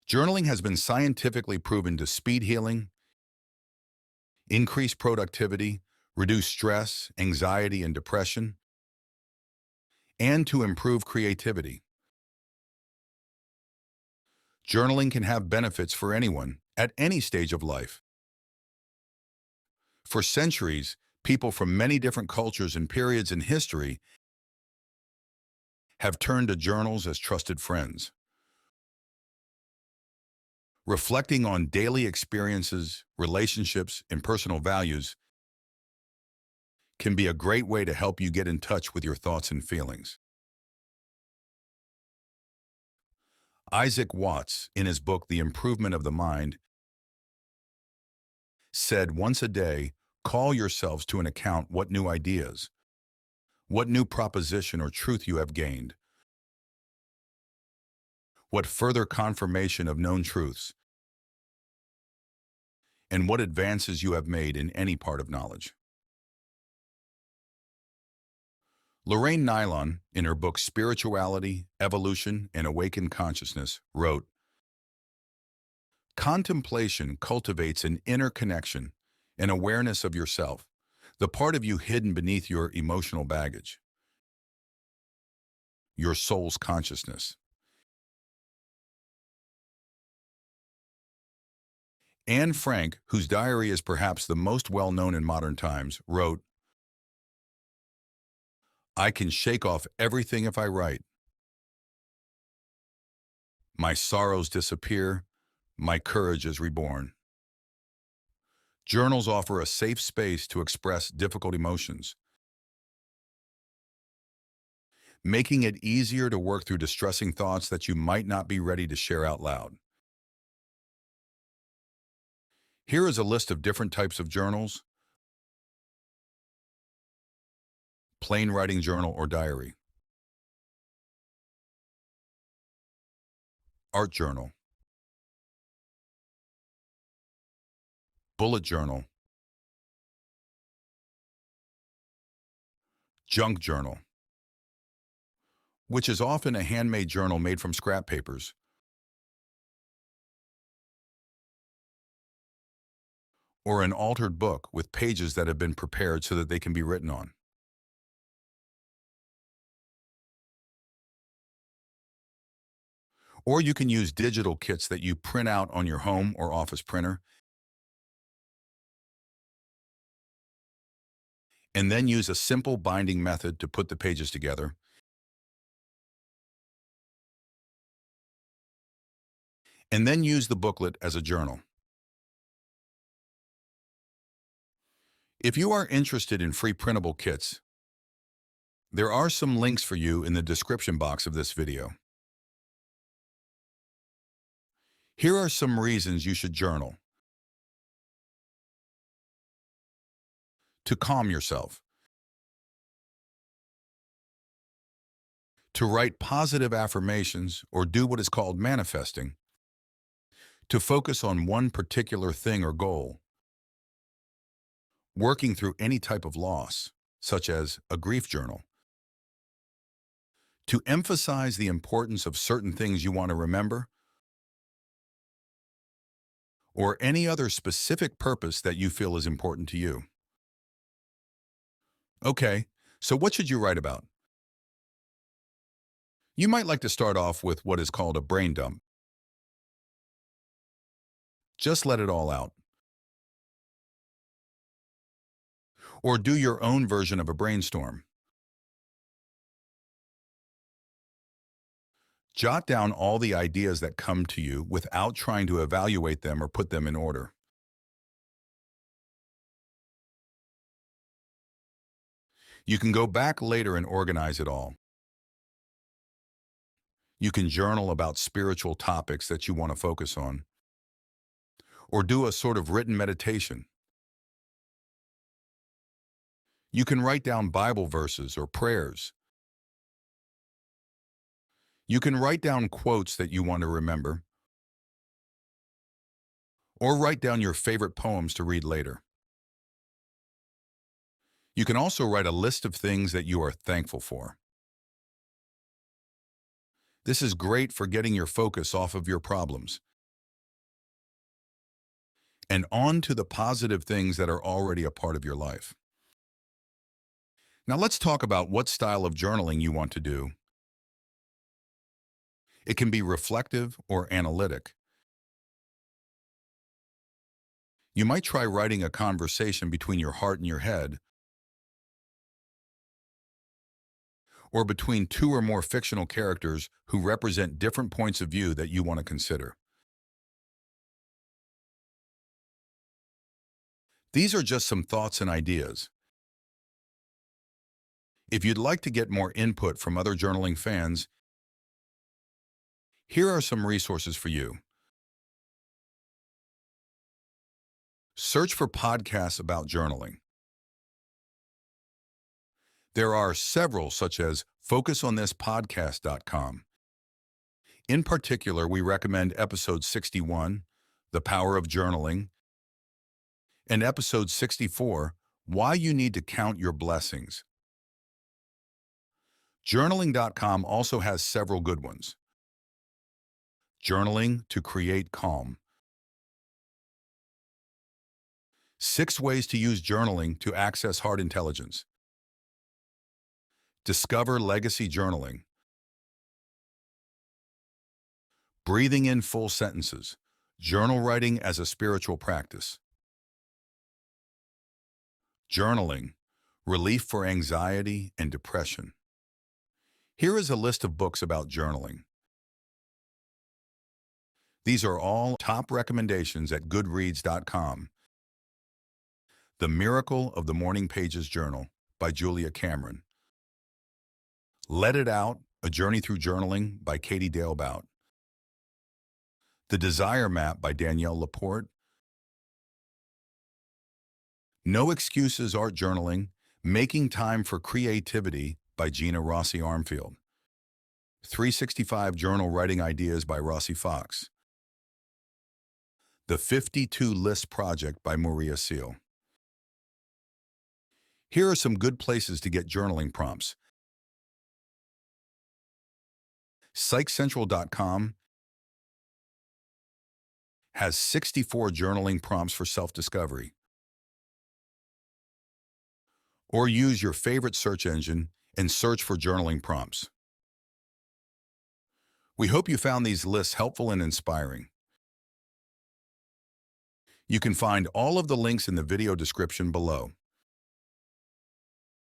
Journaling has been scientifically proven to speed healing, increase productivity, reduce stress, anxiety, and depression, and to improve creativity. Journaling can have benefits for anyone at any stage of life. For centuries, people from many different cultures and periods in history have turned to journals as trusted friends. Reflecting on daily experiences, relationships, and personal values can be a great way to help you get in touch with your thoughts and feelings. Isaac Watts, in his book The Improvement of the Mind, said once a day, call yourselves to an account what new ideas, what new proposition or truth you have gained, what further confirmation of known truths, and what advances you have made in any part of knowledge. Lorraine Nilon, in her book Spirituality, Evolution, and Awakened Consciousness, wrote, "Contemplation cultivates an inner connection, an awareness of yourself, the part of you hidden beneath your emotional baggage, your soul's consciousness." Anne Frank, whose diary is perhaps the most well-known in modern times, wrote, "I can shake off everything if I write. My sorrows disappear, my courage is reborn." Journals offer a safe space to express difficult emotions, making it easier to work through distressing thoughts that you might not be ready to share out loud. Here is a list of different types of journals: plain writing journal or diary, art journal, bullet journal, junk journal, which is often a handmade journal made from scrap papers, or an altered book with pages that have been prepared so that they can be written on. Or you can use digital kits that you print out on your home or office printer, and then use a simple binding method to put the pages together, and then use the booklet as a journal. If you are interested in free printable kits, there are some links for you in the description box of this video. Here are some reasons you should journal. To calm yourself. To write positive affirmations or do what is called manifesting. To focus on one particular thing or goal. Working through any type of loss, such as a grief journal. To emphasize the importance of certain things you want to remember, or any other specific purpose that you feel is important to you. Okay, so what should you write about? You might like to start off with what is called a brain dump. Just let it all out. Or do your own version of a brainstorm. Jot down all the ideas that come to you without trying to evaluate them or put them in order. You can go back later and organize it all. You can journal about spiritual topics that you want to focus on, or do a sort of written meditation. You can write down Bible verses or prayers. You can write down quotes that you want to remember, or write down your favorite poems to read later. You can also write a list of things that you are thankful for. This is great for getting your focus off of your problems and on to the positive things that are already a part of your life. Now let's talk about what style of journaling you want to do. It can be reflective or analytic. You might try writing a conversation between your heart and your head, or between two or more fictional characters who represent different points of view that you want to consider. These are just some thoughts and ideas. If you'd like to get more input from other journaling fans, here are some resources for you. Search for podcasts about journaling. There are several, such as focusonThisPodcast.com. In particular, we recommend episode 61, The Power of Journaling, and episode 64, Why You Need to Count Your Blessings. Journaling.com also has several good ones. Journaling to Create Calm. 6 Ways to Use Journaling to Access Heart Intelligence. Discover Legacy Journaling. Breathing in Full Sentences. Journal Writing as a Spiritual Practice. Journaling. Relief for Anxiety and Depression. Here is a list of books about journaling. These are all top recommendations at goodreads.com. The Miracle of the Morning Pages Journal by Julia Cameron. Let It Out, A Journey Through Journaling by Katie Dalebout. The Desire Map by Danielle Laporte. No Excuses Art Journaling, Making Time for Creativity by Gina Rossi Armfield. 365 Journal Writing Ideas by Rossi Fox. The 52 List Project by Maria Seal. Here are some good places to get journaling prompts. PsychCentral.com has 64 journaling prompts for self-discovery. Or use your favorite search engine and search for journaling prompts. We hope you found these lists helpful and inspiring. You can find all of the links in the video description below.